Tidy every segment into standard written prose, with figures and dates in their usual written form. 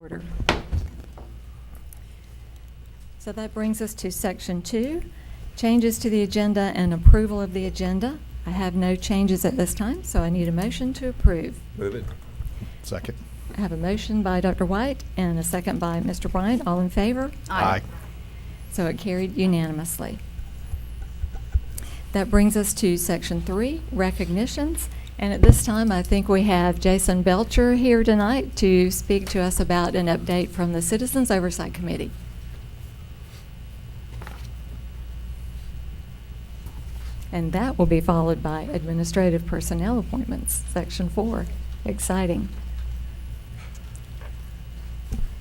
Order. So that brings us to section 2, changes to the agenda and approval of the agenda. I have no changes at this time, so I need a motion to approve. Move it. Second. I have a motion by Dr. White and a second by Mr. Bryant. All in favor? Aye. So it carried unanimously. That brings us to section 3, recognitions. And at this time, I think we have Jason Belcher here tonight to speak to us about an update from the Citizens Oversight Committee. And that will be followed by administrative personnel appointments, section 4. Exciting.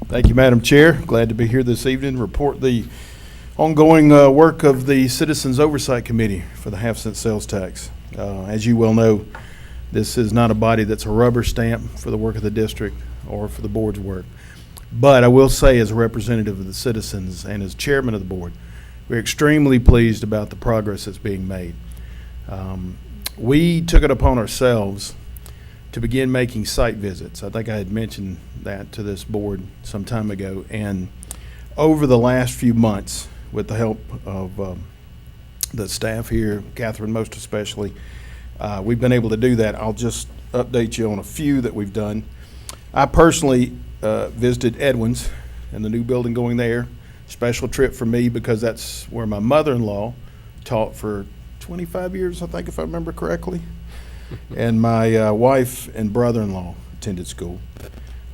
Thank you, Madam Chair. Glad to be here this evening to report the ongoing work of the Citizens Oversight Committee for the half-cent sales tax. As you well know, this is not a body that's a rubber stamp for the work of the district or for the board's work. But I will say, as a representative of the citizens and as chairman of the board, we're extremely pleased about the progress that's being made. We took it upon ourselves to begin making site visits. I think I had mentioned that to this board some time ago. And over the last few months, with the help of the staff here, Catherine most especially, we've been able to do that. I'll just update you on a few that we've done. I personally visited Edwin's and the new building going there. Special trip for me because that's where my mother-in-law taught for 25 years, I think, if I remember correctly. And my wife and brother-in-law attended school.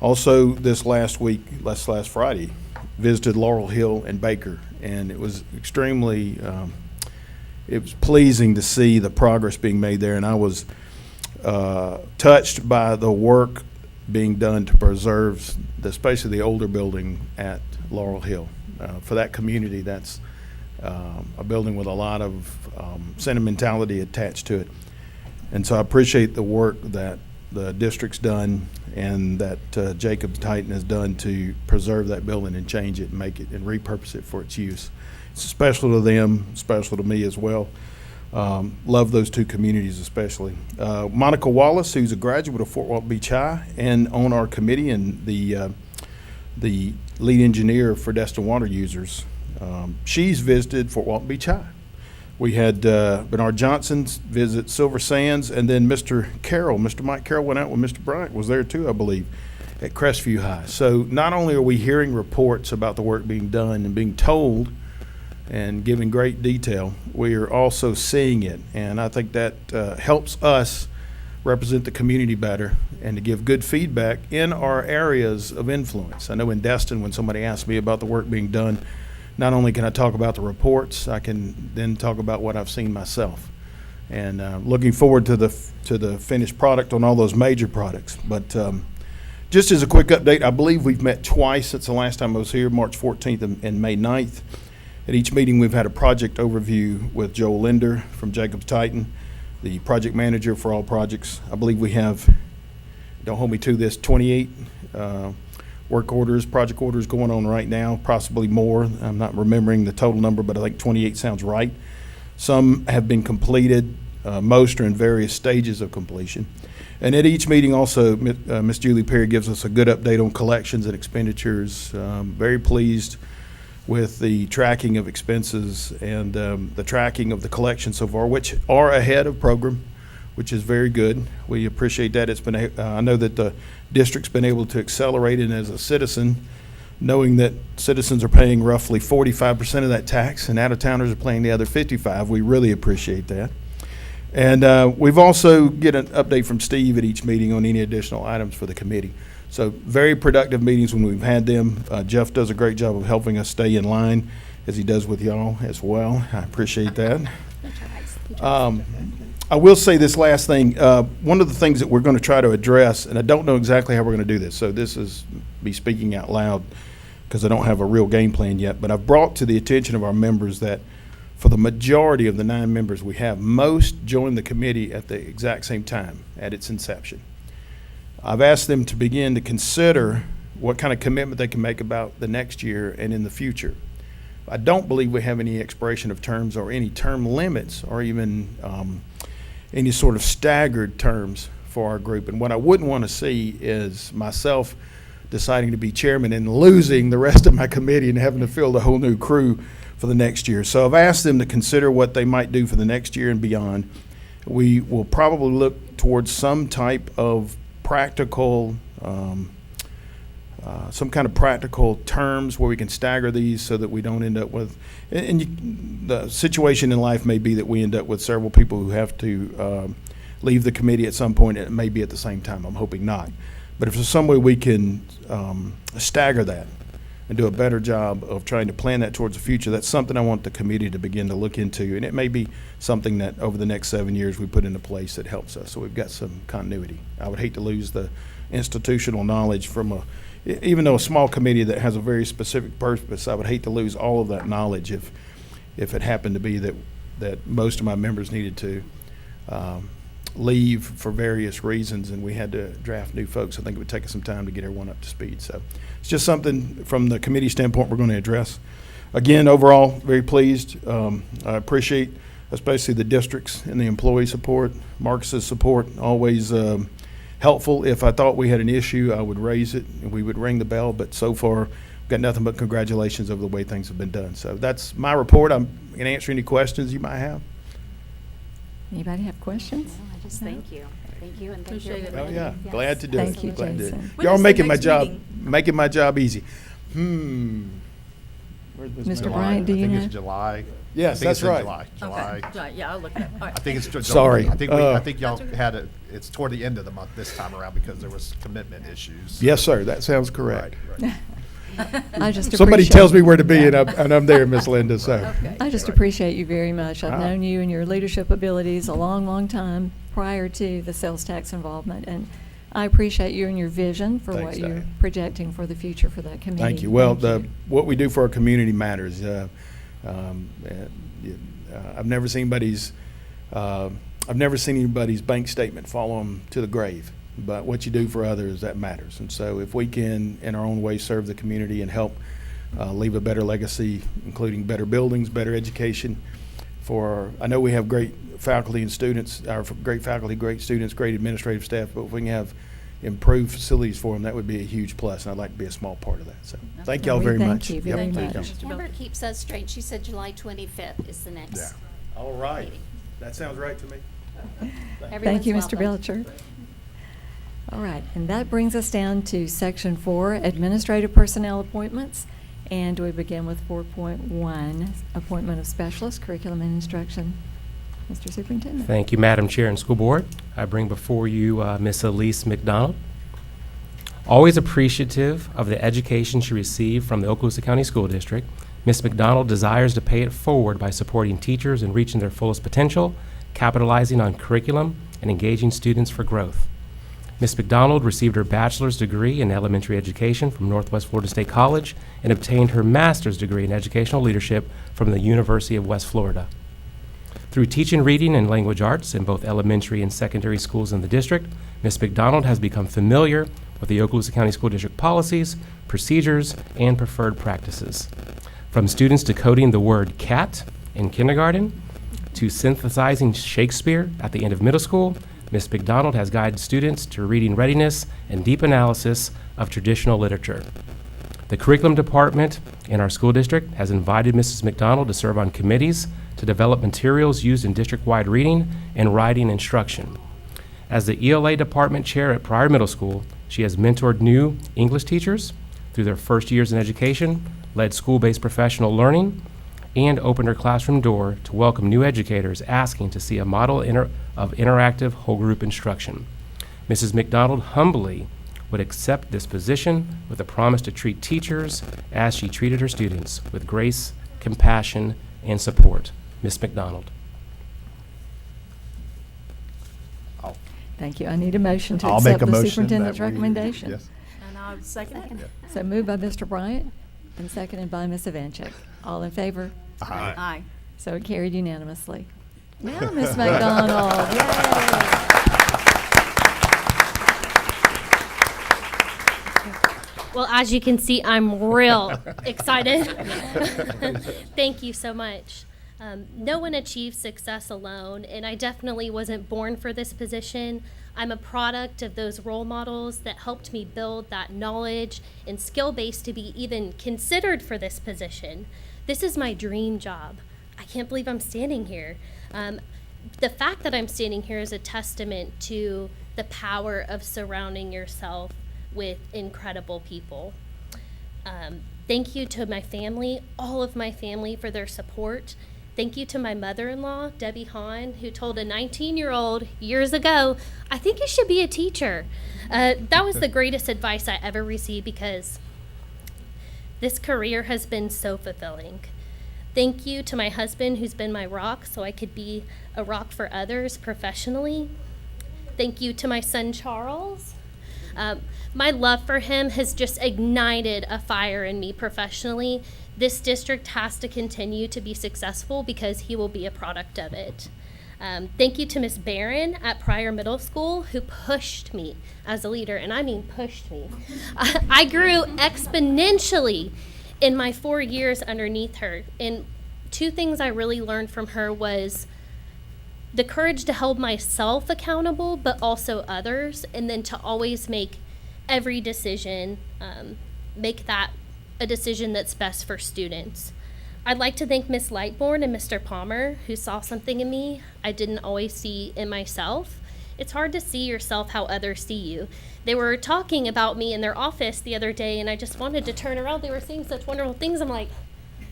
Also, this last Friday, visited Laurel Hill and Baker, and it was extremely it was pleasing to see the progress being made there, and I was touched by the work being done to preserve especially the older building at Laurel Hill. For that community, that's a building with a lot of sentimentality attached to it. And so I appreciate the work that the district's done and that Jacobs Titan has done to preserve that building and change it and make it and repurpose it for its use. It's special to them, special to me as well. Love those two communities especially. Monica Wallace, who's a graduate of Fort Walton Beach High and on our committee and the lead engineer for Destin Water Users, she's visited Fort Walton Beach High. We had Bernard Johnson visit Silver Sands, and then Mr. Mike Carroll went out with Mr. Bryant, was there too, I believe, at Crestview High. So not only are we hearing reports about the work being done and being told and giving great detail, we are also seeing it. And I think that helps us represent the community better and to give good feedback in our areas of influence. I know in Destin, when somebody asks me about the work being done, not only can I talk about the reports, I can then talk about what I've seen myself. And looking forward to the finished product on all those major products. But just as a quick update, I believe we've met twice since the last time I was here, March 14th and May 9th. At each meeting, we've had a project overview with Joel Linder from Jacobs Titan, the project manager for all projects. I believe we have, don't hold me to this, 28 project orders going on right now, possibly more. I'm not remembering the total number, but I think 28 sounds right. Some have been completed. Most are in various stages of completion. And at each meeting also, Ms. Julie Perry gives us a good update on collections and expenditures. Very pleased with the tracking of expenses and the tracking of the collection so far, which are ahead of program, which is very good. We appreciate that. It's been I know that the district's been able to accelerate it as a citizen, knowing that citizens are paying roughly 45% of that tax and out-of-towners are paying the other 55%. We really appreciate that. And we've also get an update from Steve at each meeting on any additional items for the committee. So very productive meetings when we've had them. Jeff does a great job of helping us stay in line, as he does with y'all as well. I appreciate that. I will say this last thing. One of the things that we're going to try to address, and I don't know exactly how we're going to do this, so this is me speaking out loud because I don't have a real game plan yet, but I've brought to the attention of our members that for the majority of the 9 members we have, most joined the committee at the exact same time at its inception. I've asked them to begin to consider what kind of commitment they can make about the next year and in the future. I don't believe we have any expiration of terms or any term limits or even any sort of staggered terms for our group. And what I wouldn't want to see is myself deciding to be chairman and losing the rest of my committee and having to field a whole new crew for the next year. So I've asked them to consider what they might do for the next year and beyond. We will probably look towards some type of practical, some kind of practical terms where we can stagger these so that we don't end up with, the situation in life may be that we end up with several people who have to leave the committee at some point. It may be at the same time. I'm hoping not. But if there's some way we can stagger that and do a better job of trying to plan that towards the future, that's something I want the committee to begin to look into. And it may be something that over the next 7 years we put into place that helps us. So we've got some continuity. I would hate to lose the institutional knowledge from even though a small committee that has a very specific purpose, I would hate to lose all of that knowledge if it happened to be that most of my members needed to leave for various reasons and we had to draft new folks. I think it would take us some time to get everyone up to speed. So it's just something from the committee standpoint we're going to address. Again, overall, very pleased. I appreciate especially the districts and the employee support, Marcus's support, always helpful. If I thought we had an issue, I would raise it and we would ring the bell, but so far we've got nothing but congratulations over the way things have been done. So that's my report. I'm going to answer any questions you might have. Anybody have questions? No, I just thank you. Thank you and thank you. Appreciate it. Oh, everybody. yeah, Yes. glad to do it. Thank you, Glad to do it. Jason. When Y'all is the making my next job, meeting? easy. Where's Ms. Mr. Miller? Bryant, do you I think know? it's July. Yes, I think that's it's in right. July. Okay, yeah, I'll look it up. All I right. think it's July. Sorry. I think y'all had it, it's toward the end of the month this time around because there was commitment issues. Yes, sir, that sounds correct. Right. I just Somebody appreciate- tells me where to be and I'm there, Miss Linda, so. Okay. I just appreciate you very much. I've Ah. known you and your leadership abilities a long, long time prior to the sales tax involvement. And I appreciate you and your vision for Thanks, what you're Diane. projecting for the future for that committee. Thank you. Well, Thank you. what we do for our community matters. I've never seen anybody's bank statement follow them to the grave. But what you do for others, that matters. And so if we can, in our own way, serve the community and help leave a better legacy, including better buildings, better education I know we have great faculty and students, great faculty, great students, great administrative staff, but if we can have improved facilities for them, that would be a huge plus, and I'd like to be a small part of that. So thank y'all We very thank much. you Yep, very thank much. y'all. Amber keeps us straight. She said July 25th is the next. Yeah. All right. meeting. That sounds right to me. Thank you, Mr. Everyone's Belcher. All right, and that brings us down to Section 4, Administrative Personnel Appointments. And we begin with 4.1, Appointment of Specialist, Curriculum and Instruction. Mr. Superintendent. Thank you, Madam Chair and School Board. I bring before you Ms. Elise McDonald. Always appreciative of the education she received from the Okaloosa County School District, Ms. McDonald desires to pay it forward by supporting teachers in reaching their fullest potential, capitalizing on curriculum, and engaging students for growth. Ms. McDonald received her bachelor's degree in elementary education from Northwest Florida State College and obtained her master's degree in educational leadership from the University of West Florida. Through teaching reading and language arts in both elementary and secondary schools in the district, Ms. McDonald has become familiar with the Okaloosa County School District policies, procedures, and preferred practices. From students decoding the word cat in kindergarten to synthesizing Shakespeare at the end of middle school, Ms. McDonald has guided students to reading readiness and deep analysis of traditional literature. The curriculum department in our school district has invited Mrs. McDonald to serve on committees to develop materials used in district-wide reading and writing instruction. As the ELA department chair at Pryor Middle School, she has mentored new English teachers through their first years in education, led school-based professional learning, and opened her classroom door to welcome new educators asking to see a model of interactive whole group instruction. Mrs. McDonald humbly would accept this position with a promise to treat teachers as she treated her students, with grace, compassion, and support. Ms. McDonald. Thank you. I need a motion to I'll make accept a the motion superintendent's that we- recommendation. Yes. And I'll second it. So moved by Mr. Bryant and seconded by Ms. Evancheck. All in favor? Aye. Aye. So it carried unanimously. Now, Ms. McDonald, yay! Well, as you can see, I'm real excited. Thank you so much. No one achieves success alone, and I definitely wasn't born for this position. I'm a product of those role models that helped me build that knowledge and skill base to be even considered for this position. This is my dream job. I can't believe I'm standing here. The fact that I'm standing here is a testament to the power of surrounding yourself with incredible people. Thank you to my family, all of my family, for their support. Thank you to my mother-in-law, Debbie Hahn, who told a 19-year-old years ago, I think you should be a teacher. That was the greatest advice I ever received because this career has been so fulfilling. Thank you to my husband, who's been my rock, so I could be a rock for others professionally. Thank you to my son, Charles. My love for him has just ignited a fire in me professionally. This district has to continue to be successful because he will be a product of it. Thank you to Miss Barron at Pryor Middle School, who pushed me as a leader, and I mean pushed me. I grew exponentially in my 4 years underneath her, and two things I really learned from her was the courage to hold myself accountable, but also others, and then to always make every decision, make that a decision that's best for students. I'd like to thank Miss Lightbourne and Mr. Palmer, who saw something in me I didn't always see in myself. It's hard to see yourself how others see you. They were talking about me in their office the other day, and I just wanted to turn around. They were saying such wonderful things. I'm like,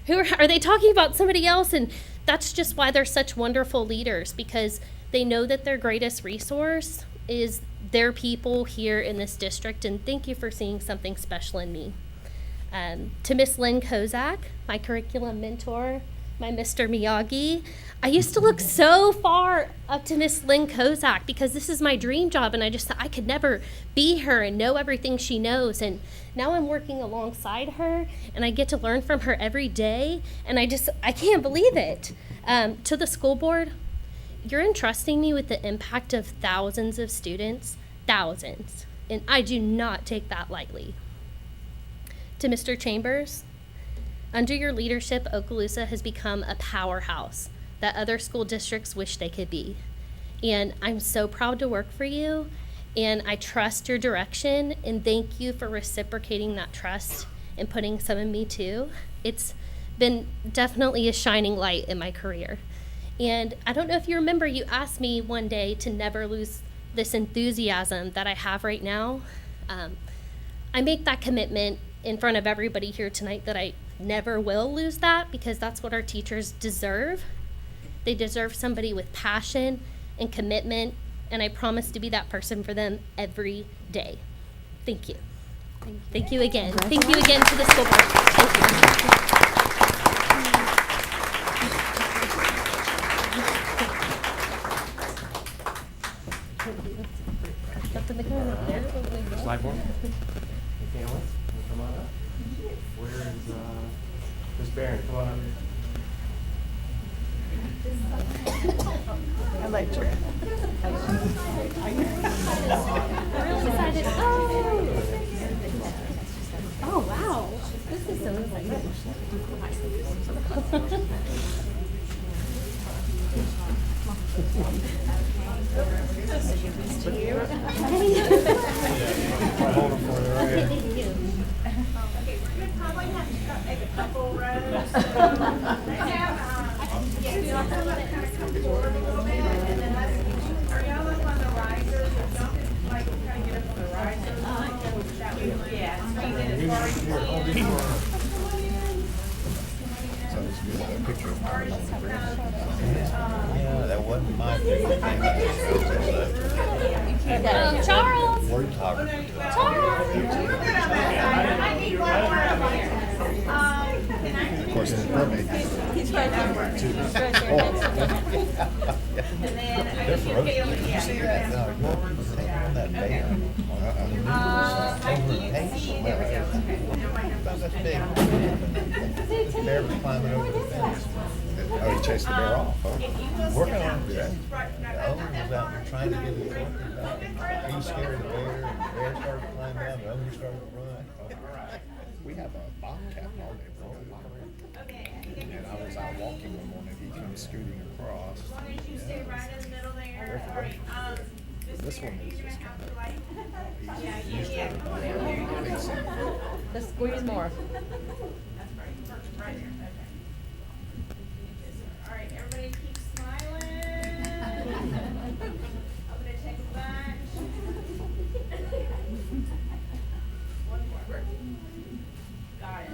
are they talking about somebody else? And that's just why they're such wonderful leaders, because they know that their greatest resource is their people here in this district. And thank you for seeing something special in me. To Miss Lynn Kozak, my curriculum mentor, my Mr. Miyagi. I used to look so far up to Miss Lynn Kozak because this is my dream job, and I just thought I could never be her and know everything she knows. And now I'm working alongside her, and I get to learn from her every day, and I can't believe it. To the school board, you're entrusting me with the impact of thousands of students, thousands, and I do not take that lightly. To Mr. Chambers, under your leadership, Okaloosa has become a powerhouse that other school districts wish they could be. And I'm so proud to work for you, and I trust your direction, and thank you for reciprocating that trust and putting some in me too. It's been definitely a shining light in my career. And I don't know if you remember, you asked me one day to never lose this enthusiasm that I have right now. I make that commitment in front of everybody here tonight that I never will lose that, because that's what our teachers deserve. They deserve somebody with passion and commitment, and I promise to be that person for them every day. Thank you. Thank you again. Thank you again to the school board. Thank you. Ms. Lightbourne? Family, come on up. Where is Ms. Barron? Come on up. I liked her. Really excited. Oh, wow. This is so exciting. Yeah, that wasn't my favorite thing. Charles. We're talking to Of course, it's perfect. He's right there. They're ferocious. Did you see that? York was taking on that bear. Over in Pace. That's big. The bear was climbing over the fence. Oh, he chased the bear off, huh? Working on it. The owner was out there trying to get his workers out. He was scared of the bear, and the bear started climbing down, the owner started to run. We have a bobcat in our neighborhood. And I was out walking one morning, he comes scooting across. Why don't you stay right in the middle there? They're ferocious. This one is just kind of, he's used to everybody facing. Let's squeeze more. All right, everybody keep smiling. I'm gonna take a bunch. One more. Got it.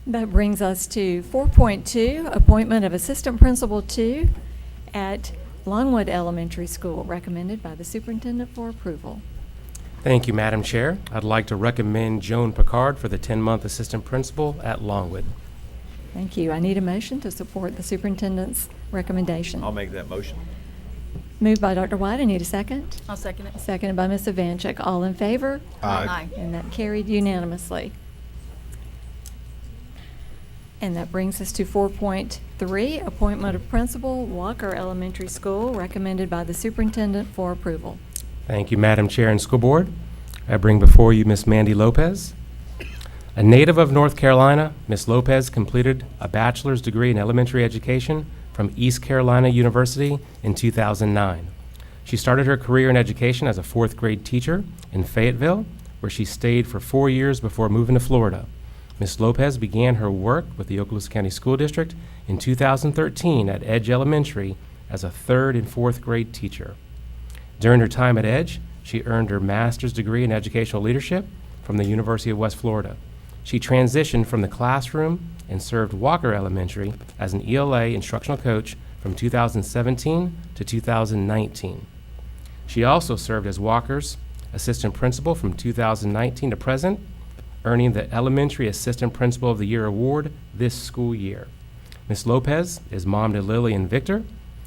That brings us to 4.2, appointment of Assistant Principal 2 at Longwood Elementary School, recommended by the superintendent for approval. Thank you, Madam Chair. I'd like to recommend Joan Picard for the 10-month assistant principal at Longwood. Thank you. I need a motion to support the superintendent's recommendation. I'll make that motion. Moved by Dr. White. I need a second. I'll second it. Seconded by Ms. Evanchik. All in favor? Aye. And that carried unanimously. And that brings us to 4.3, appointment of principal, Walker Elementary School, recommended by the superintendent for approval. Thank you, Madam Chair and School Board. I bring before you Miss Mandy Lopez. A native of North Carolina, Miss Lopez completed a bachelor's degree in elementary education from East Carolina University in 2009. She started her career in education as a fourth grade teacher in Fayetteville, where she stayed for 4 years before moving to Florida. Ms. Lopez began her work with the Okaloosa County School District in 2013 at Edge Elementary as a third and fourth grade teacher. During her time at Edge, she earned her master's degree in educational leadership from the University of West Florida. She transitioned from the classroom and served Walker Elementary as an ELA instructional coach from 2017 to 2019. She also served as Walker's assistant principal from 2019 to present, earning the Elementary Assistant Principal of the Year award this school year. Ms. Lopez is mom to Lily and Victor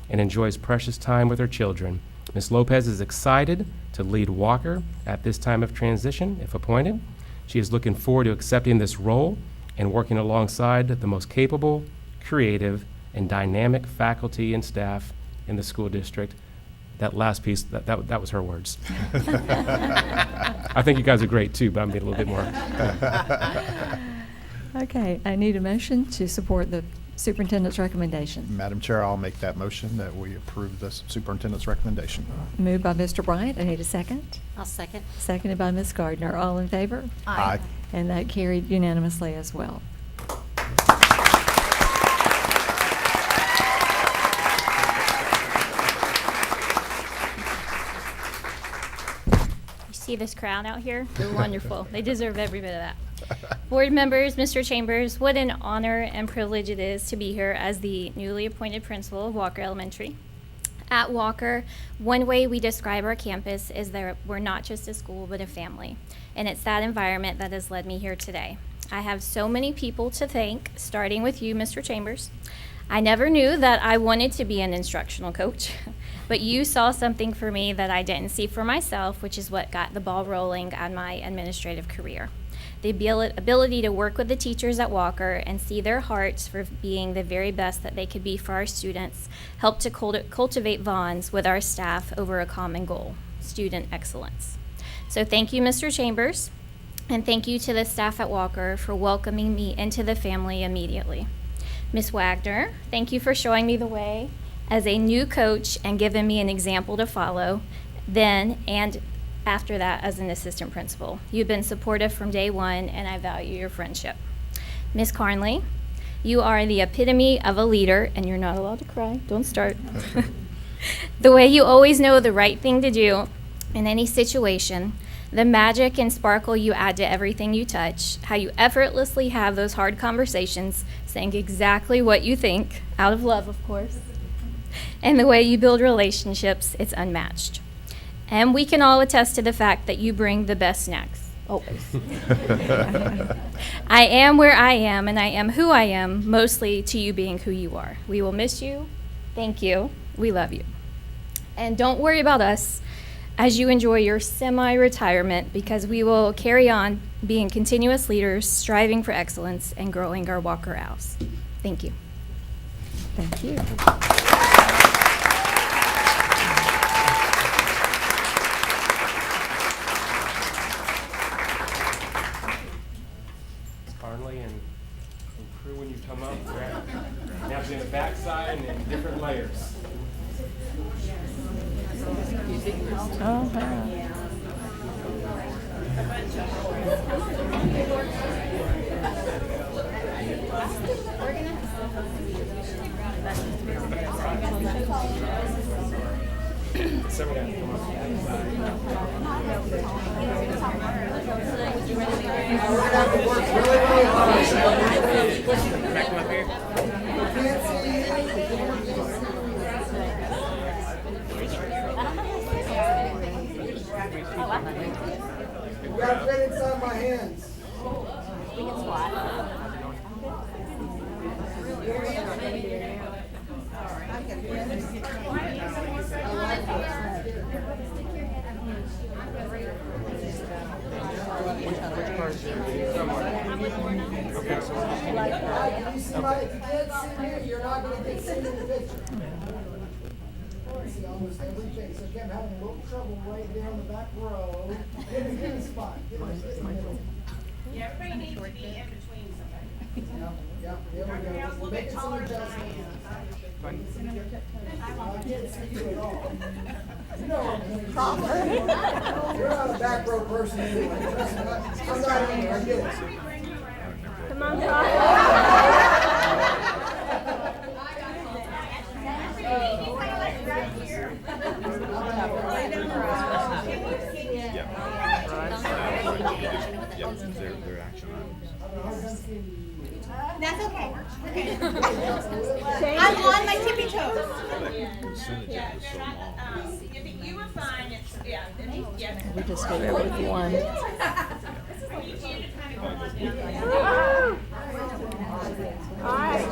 and enjoys precious time with her children. Ms. Lopez is excited to lead Walker at this time of transition, if appointed. She is looking forward to accepting this role and working alongside the most capable, creative, and dynamic faculty and staff in the school district. That last piece, that was her words. I think you guys are great too, but I'm being a little bit more. Okay, I need a motion to support the superintendent's recommendation. Madam Chair, I'll make that motion that we approve the superintendent's recommendation. Moved by Mr. Bryant. I need a second. I'll second. Seconded by Ms. Gardner. All in favor? Aye. And that carried unanimously as well. See this crowd out here? They're wonderful. They deserve every bit of that. Board members, Mr. Chambers, what an honor and privilege it is to be here as the newly appointed principal of Walker Elementary. At Walker, one way we describe our campus is that we're not just a school, but a family. And it's that environment that has led me here today. I have so many people to thank, starting with you, Mr. Chambers. I never knew that I wanted to be an instructional coach, but you saw something for me that I didn't see for myself, which is what got the ball rolling on my administrative career. The ability to work with the teachers at Walker and see their hearts for being the very best that they could be for our students helped to cultivate bonds with our staff over a common goal, student excellence. So thank you, Mr. Chambers, and thank you to the staff at Walker for welcoming me into the family immediately. Ms. Wagner, thank you for showing me the way as a new coach and giving me an example to follow then and after that as an assistant principal. You've been supportive from day one, and I value your friendship. Ms. Carnley, you are the epitome of a leader, and you're not allowed to cry. Don't start. The way you always know the right thing to do in any situation, the magic and sparkle you add to everything you touch, how you effortlessly have those hard conversations, saying exactly what you think, out of love, of course, and the way you build relationships, it's unmatched. And we can all attest to the fact that you bring the best snacks, always. I am where I am, and I am who I am, mostly to you being who you are. We will miss you. Thank you. We love you. And don't worry about us. as you enjoy your semi-retirement, because we will carry on being continuous leaders, striving for excellence, and growing our Walker House. Thank you. Thank you. Carnley and crew, when you come up, now in the backside and in different layers. Oh, wow. Got red inside my hands. If you can't see me, you're not gonna get seen in the picture. See almost every face. Okay, I'm having a little trouble right there on the back row. Get in the spot. Get in the middle. Yeah, everybody needs to be in between somebody. Yeah, there we go. We're making some adjustments. I can't see you at all. You know I'm You're not a back row person anyway. Trust me. I'm not in here. I get it. Come on, Bob. Their action items. That's okay. I'm on my tippy toes. Percentage Yeah, is so they're not, long. if you were fine, it's, yeah, yeah. We just go there with one. I need you to kind of go on down. All right.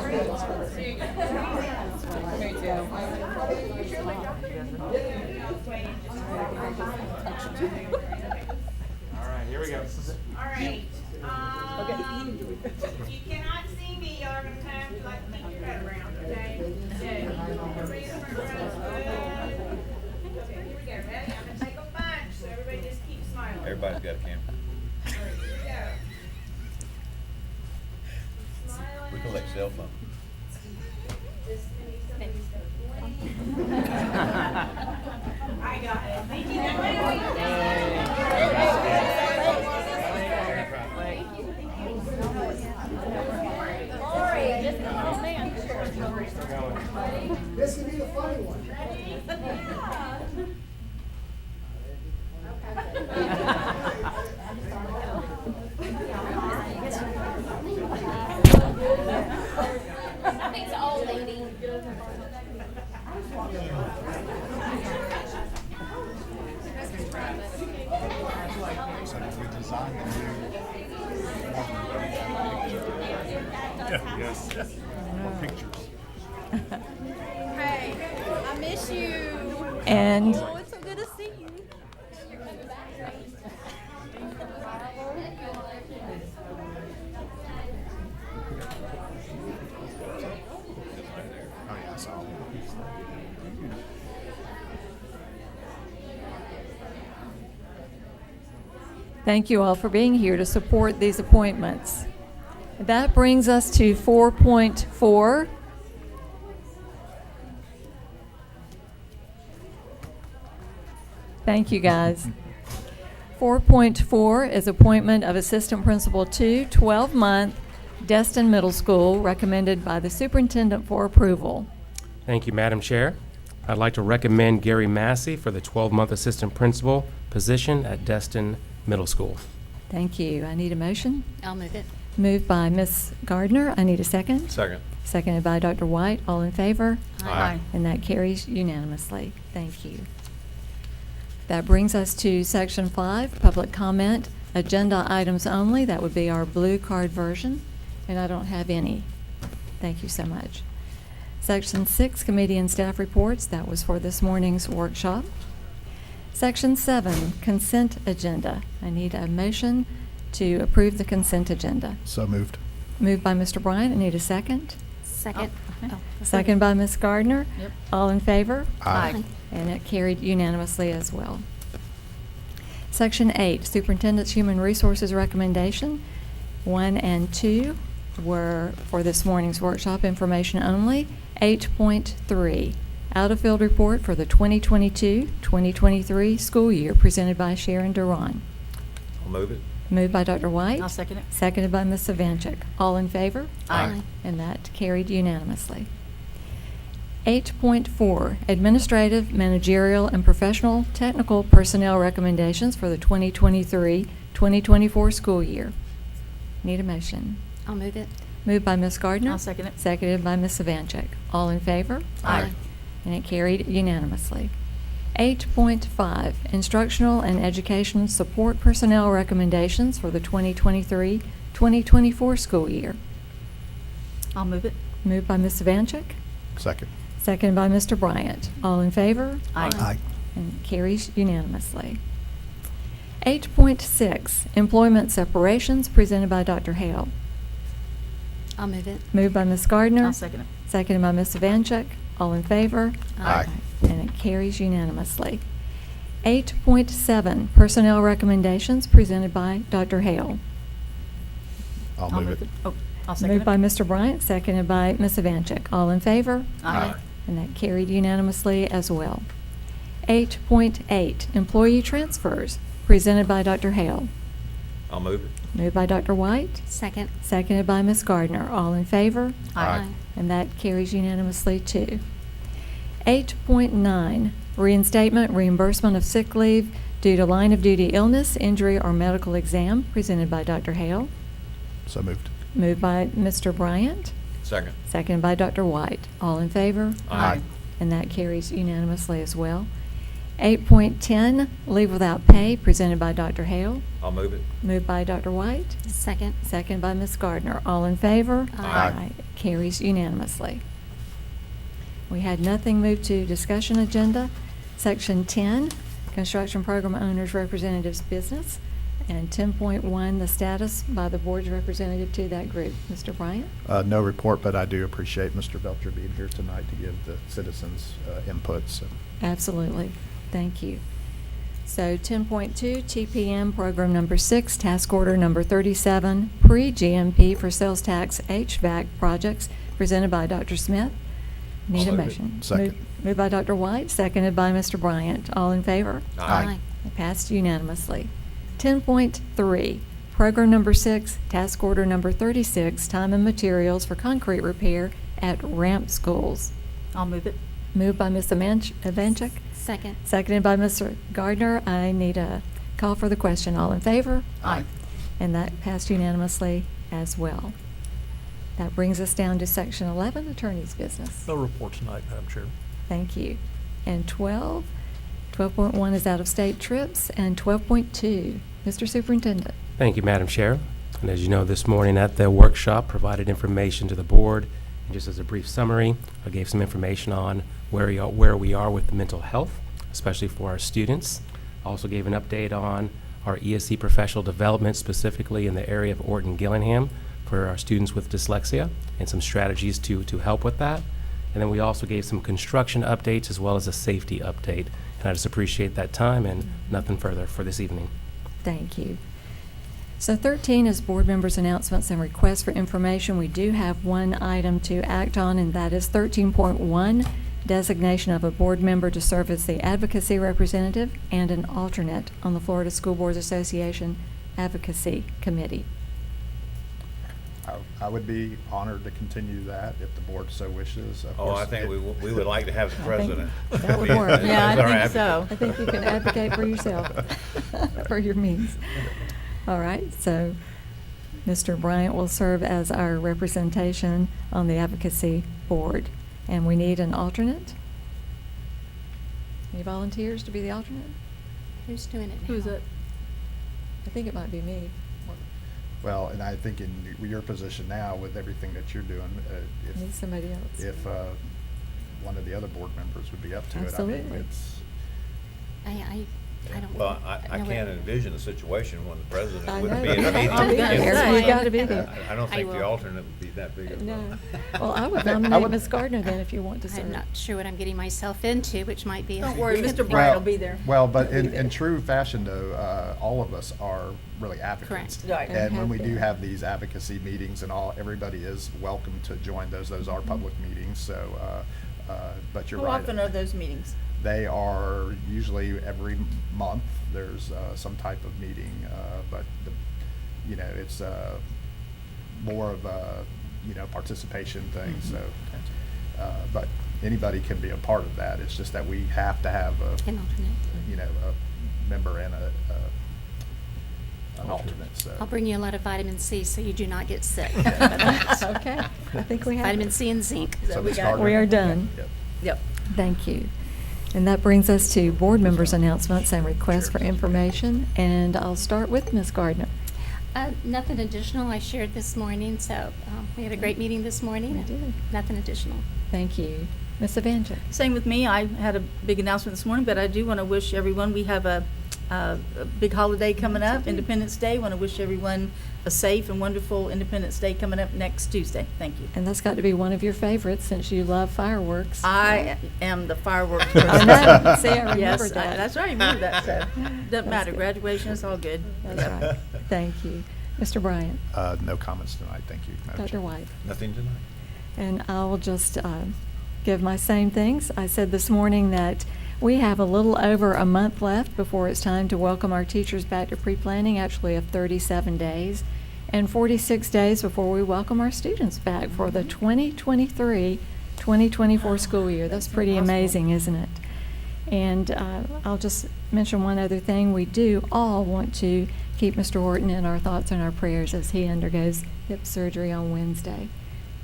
All right, here we go. All right. If you cannot see me, y'all are gonna have to like keep your head around, okay? So, everybody in the front row. Okay, here we go. Ready? I'm gonna take a bunch, so everybody just keep smiling. Everybody's got a camera. All right, here we go. Smiling. We collect cell phones. I got it. Thank you. This could be the funny one. Something's old, lady. So we designed the new. Yes. More pictures. Hey, I miss you. And Oh, it's so good to see you. Oh, yeah, I saw it. thank you all for being here to support these appointments. That brings us to 4.4. Thank you, guys. 4.4 is appointment of Assistant Principal 2, 12-month, Destin Middle School, recommended by the Superintendent for approval. Thank you, Madam Chair. I'd like to recommend Gary Massey for the 12-month assistant principal position at Destin Middle School. Thank you. I need a motion. I'll move it. Moved by Ms. Gardner. I need a second. Second. Seconded by Dr. White. All in favor? Aye. And that carries unanimously. Thank you. That brings us to Section 5, public comment, agenda items only. That would be our blue card version, and I don't have any. Thank you so much. Section 6, committee and staff reports. That was for this morning's workshop. Section 7, consent agenda. I need a motion to approve the consent agenda. So moved. Moved by Mr. Bryant. I need a second. Second. Oh. Second by Ms. Gardner. Yep. All in favor? Aye. And it carried unanimously as well. Section 8, Superintendent's Human Resources Recommendation. 1 and 2 were for this morning's workshop information only. 8.3, out-of-field report for the 2022-2023 school year presented by Sharon Duran. I'll move it. Moved by Dr. White. I'll second it. Seconded by Ms. Savanchik. All in favor? Aye. And that carried unanimously. 8.4, Administrative, Managerial, and Professional Technical Personnel Recommendations for the 2023-2024 school year. Need a motion. I'll move it. Moved by Ms. Gardner. I'll second it. Seconded by Ms. Savanchik. All in favor? Aye. And it carried unanimously. 8.5, Instructional and Education Support Personnel Recommendations for the 2023-2024 school year. I'll move it. Moved by Ms. Savanchik. Second. Seconded by Mr. Bryant. All in favor? Aye. And it carries unanimously. 8.6, Employment Separations presented by Dr. Hale. I'll move it. Moved by Ms. Gardner. I'll second it. Seconded by Ms. Savanchik. All in favor? Aye. And it carries unanimously. 8.7, Personnel Recommendations presented by Dr. Hale. I'll move it. Oh, I'll second it. Moved by Mr. Bryant, seconded by Ms. Savanchik. All in favor? Aye. And that carried unanimously as well. 8.8, Employee Transfers presented by Dr. Hale. I'll move it. Moved by Dr. White, Second. seconded by Ms. Gardner. All in favor? Aye. And that carries unanimously too. 8.9, Reinstatement Reimbursement of Sick Leave due to Line of Duty Illness, Injury, or Medical Exam presented by Dr. Hale. So moved. Moved by Mr. Bryant, Second. seconded by Dr. White. All in favor? Aye. And that carries unanimously as well. 8.10, Leave Without Pay presented by Dr. Hale. I'll move it. Moved by Dr. White, Second. seconded by Ms. Gardner. All in favor? Aye. Carries unanimously. We had nothing moved to discussion agenda. Section 10, Construction Program Owners Representatives Business. And 10.1, the status by the board's representative to that group. Mr. Bryant? No report, but I do appreciate Mr. Belcher being here tonight to give the citizens input. So. Absolutely. Thank you. So 10.2, TPM Program Number 6, Task Order Number 37, Pre-GMP for Sales Tax HVAC Projects, presented by Dr. Smith. Need a I'll move it. motion. Second. Moved by Dr. White, seconded by Mr. Bryant. All in favor? Aye. It passed unanimously. 10.3, Program Number 6, Task Order Number 36, Time and Materials for Concrete Repair at Ramp Schools. I'll move it. Moved by Ms. Evanchik, Second. seconded by Mr. Gardner. I need a call for the question. All in favor? Aye. And that passed unanimously as well. That brings us down to Section 11, Attorney's Business. No report tonight, Madam Chair. Thank you. And 12.1 is out-of-state trips, and 12.2, Mr. Superintendent. Thank you, Madam Chair. And as you know, this morning at the workshop, provided information to the board. And just as a brief summary, I gave some information on where we are with mental health, especially for our students. Also gave an update on our ESC professional development, specifically in the area of Orton-Gillingham for our students with dyslexia, and some strategies to help with that. And then we also gave some construction updates as well as a safety update. And I just appreciate that time, and nothing further for this evening. Thank you. So 13 is board members' announcements and requests for information. We do have one item to act on, and that is 13.1, designation of a board member to serve as the advocacy representative and an alternate on the Florida School Boards Association Advocacy Committee. I would be honored to continue that if the board so wishes. Of Oh, course, I think it- we would like to have the president. that would work. Yeah, as I our think advocate. so. I think you can advocate for yourself, for your means. All right, so Mr. Bryant will serve as our representation on the advocacy board. And we need an alternate. Any volunteers to be the alternate? Who's doing it now? Who's it? I think it might be me. Well, and I think in your position now, with everything that you're doing, I need somebody else. if one of the other board members would be up to it, I Absolutely. mean, it's. I don't. Well, I know can't what- envision a situation when the I president wouldn't know. be in a meeting. I was gonna There, say. you gotta be there. I don't I think the will. alternate would be that big of a. No. Well, I would I nominate would- Ms. Gardner then if you want to serve. I'm not sure what I'm getting myself into, which might be. Don't worry, a good Mr. thing. Bryant will be there. Well, but in true fashion though, all of us are really advocates. Correct. Right. And when we have do been. have these advocacy meetings and all, everybody is welcome to join those. Those are public meetings, so, but you're How right. often are those meetings? They are usually every month. There's some type of meeting, but it's more of a participation thing. So, but anybody can be a part of that. It's just that we have to have An alternate. a member and an alternate. So I'll bring you a lot of vitamin C so you do not get sick. Okay, I think we have. Vitamin it. C and zinc. So Ms. we got- Gardner? We are done. Yep. Yep. Thank you. And that brings us to board members' announcements and requests for information. And I'll start with Ms. Gardner. Nothing additional I shared this morning, so we had a great meeting this morning. We and did. Nothing additional. Thank you. Ms. Avenger. Same with me. I had a big announcement this morning, but I do want to wish everyone, we have a big holiday coming up, Independence Day. Want to wish everyone a safe and wonderful Independence Day coming up next Tuesday. Thank you. And that's got to be one of your favorites since you love fireworks. I am the fireworks person. I know. See, I remembered Yes, that. that's right. I remember that. So doesn't That's matter. good. Graduation is all good. That's right. Thank you. Mr. Bryant. No comments tonight. Thank you, Madam Dr. Chair. White. Nothing tonight. And I'll just give my same things. I said this morning that we have a little over a month left before it's time to welcome our teachers back to pre-planning, actually of 37 days, and 46 days before we welcome our students back for the 2023-2024 school year. That's pretty amazing, isn't it? And I'll just mention one other thing. We do all want to keep Mr. Horton in our thoughts and our prayers as he undergoes hip surgery on Wednesday.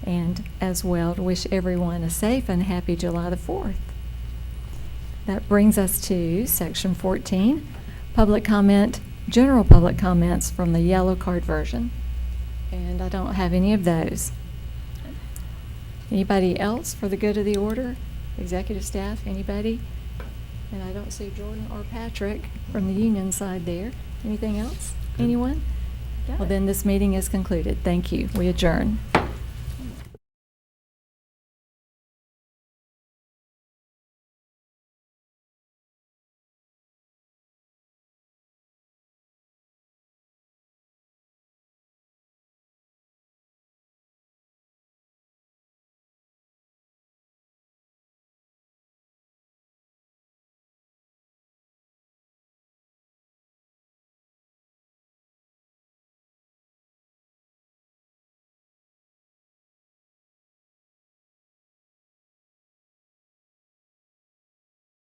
And as well, to wish everyone a safe and happy July the 4th. That brings us to section 14, public comment, general public comments from the yellow card version. And I don't have any of those. Anybody else for the good of the order? Executive staff, anybody? And I don't see Jordan or Patrick from the union side there. Anything else? Anyone? Well, then this meeting is concluded. Thank you. We adjourn.